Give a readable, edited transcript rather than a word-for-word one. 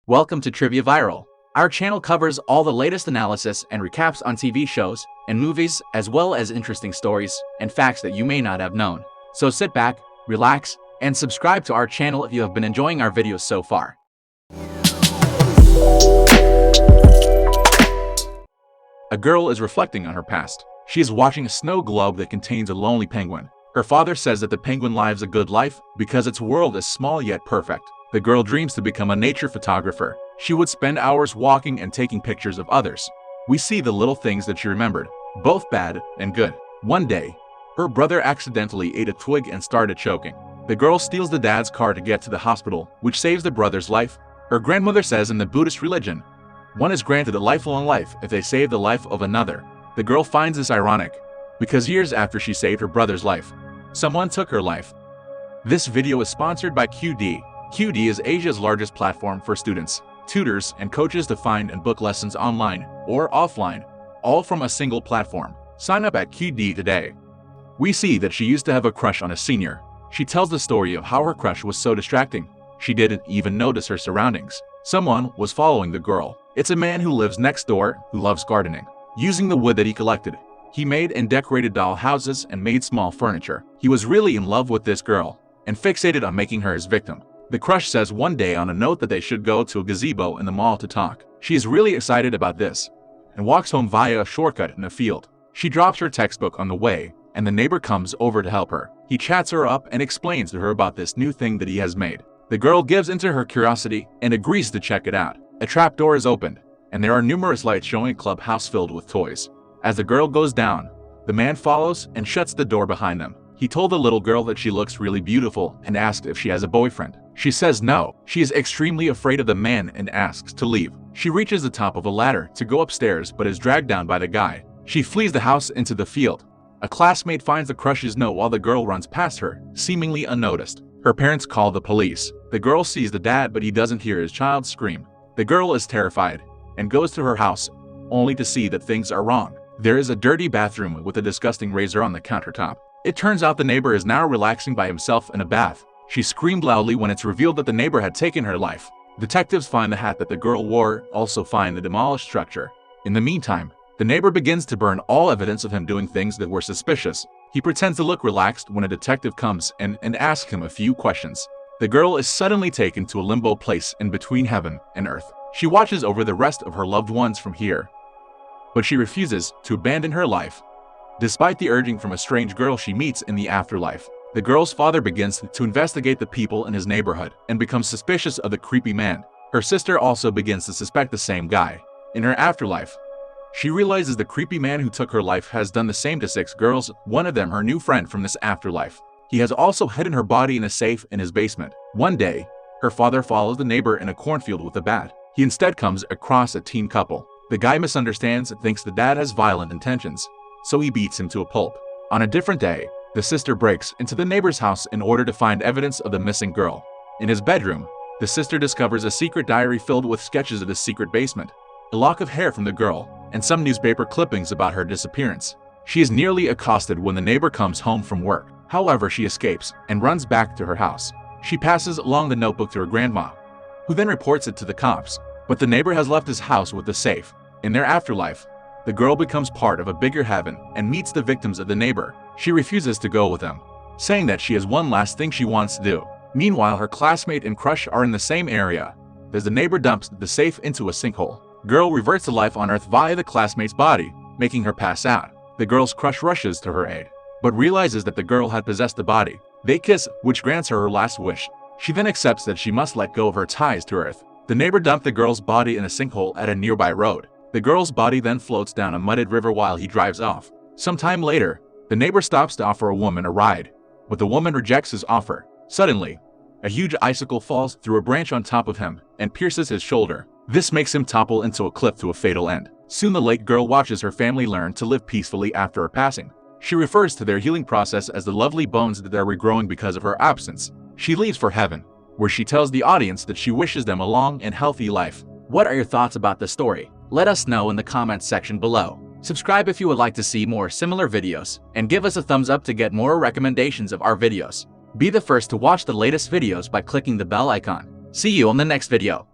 Welcome to Trivia Viral. Our channel covers all the latest analysis and recaps on TV shows and movies, as well as interesting stories and facts that you may not have known. So sit back, relax, and subscribe to our channel if you have been enjoying our videos so far. A girl is reflecting on her past. She is watching a snow globe that contains a lonely penguin. Her father says that the penguin lives a good life because its world is small yet perfect. The girl dreams to become a nature photographer. She would spend hours walking and taking pictures of others. We see the little things that she remembered, both bad and good. One day, her brother accidentally ate a twig and started choking. The girl steals the dad's car to get to the hospital, which saves the brother's life. Her grandmother says in the Buddhist religion, one is granted a lifelong life if they save the life of another. The girl finds this ironic, because years after she saved her brother's life, someone took her life. This video is sponsored by QD. QD is Asia's largest platform for students, tutors, and coaches to find and book lessons online or offline, all from a single platform. Sign up at QD today. We see that she used to have a crush on a senior. She tells the story of how her crush was so distracting, she didn't even notice her surroundings. Someone was following the girl. It's a man who lives next door who loves gardening. Using the wood that he collected, he made and decorated doll houses and made small furniture. He was really in love with this girl and fixated on making her his victim. The crush says one day on a note that they should go to a gazebo in the mall to talk. She is really excited about this and walks home via a shortcut in a field. She drops her textbook on the way and the neighbor comes over to help her. He chats her up and explains to her about this new thing that he has made. The girl gives into her curiosity and agrees to check it out. A trapdoor is opened and there are numerous lights showing a clubhouse filled with toys. As the girl goes down, the man follows and shuts the door behind them. He told the little girl that she looks really beautiful and asked if she has a boyfriend. She says no. She is extremely afraid of the man and asks to leave. She reaches the top of a ladder to go upstairs but is dragged down by the guy. She flees the house into the field. A classmate finds the crush's note while the girl runs past her, seemingly unnoticed. Her parents call the police. The girl sees the dad but he doesn't hear his child scream. The girl is terrified and goes to her house, only to see that things are wrong. There is a dirty bathroom with a disgusting razor on the countertop. It turns out the neighbor is now relaxing by himself in a bath. She screamed loudly when it's revealed that the neighbor had taken her life. Detectives find the hat that the girl wore, also find the demolished structure. In the meantime, the neighbor begins to burn all evidence of him doing things that were suspicious. He pretends to look relaxed when a detective comes in and asks him a few questions. The girl is suddenly taken to a limbo place in between heaven and earth. She watches over the rest of her loved ones from here, but she refuses to abandon her life, despite the urging from a strange girl she meets in the afterlife. The girl's father begins to investigate the people in his neighborhood and becomes suspicious of the creepy man. Her sister also begins to suspect the same guy. In her afterlife, she realizes the creepy man who took her life has done the same to 6 girls, one of them her new friend from this afterlife. He has also hidden her body in a safe in his basement. One day, her father follows the neighbor in a cornfield with a bat. He instead comes across a teen couple. The guy misunderstands and thinks the dad has violent intentions, so he beats him to a pulp. On a different day, the sister breaks into the neighbor's house in order to find evidence of the missing girl. In his bedroom, the sister discovers a secret diary filled with sketches of the secret basement, a lock of hair from the girl, and some newspaper clippings about her disappearance. She is nearly accosted when the neighbor comes home from work. However, she escapes and runs back to her house. She passes along the notebook to her grandma, who then reports it to the cops. But the neighbor has left his house with the safe. In their afterlife, the girl becomes part of a bigger heaven and meets the victims of the neighbor. She refuses to go with them, saying that she has one last thing she wants to do. Meanwhile, her classmate and crush are in the same area, as the neighbor dumps the safe into a sinkhole. Girl reverts to life on Earth via the classmate's body, making her pass out. The girl's crush rushes to her aid, but realizes that the girl had possessed the body. They kiss, which grants her last wish. She then accepts that she must let go of her ties to Earth. The neighbor dumped the girl's body in a sinkhole at a nearby road. The girl's body then floats down a mudded river while he drives off. Sometime later, the neighbor stops to offer a woman a ride, but the woman rejects his offer. Suddenly, a huge icicle falls through a branch on top of him and pierces his shoulder. This makes him topple into a cliff to a fatal end. Soon the late girl watches her family learn to live peacefully after her passing. She refers to their healing process as the lovely bones that are regrowing because of her absence. She leaves for heaven, where she tells the audience that she wishes them a long and healthy life. What are your thoughts about the story? Let us know in the comments section below. Subscribe if you would like to see more similar videos, and give us a thumbs up to get more recommendations of our videos. Be the first to watch the latest videos by clicking the bell icon. See you on the next video.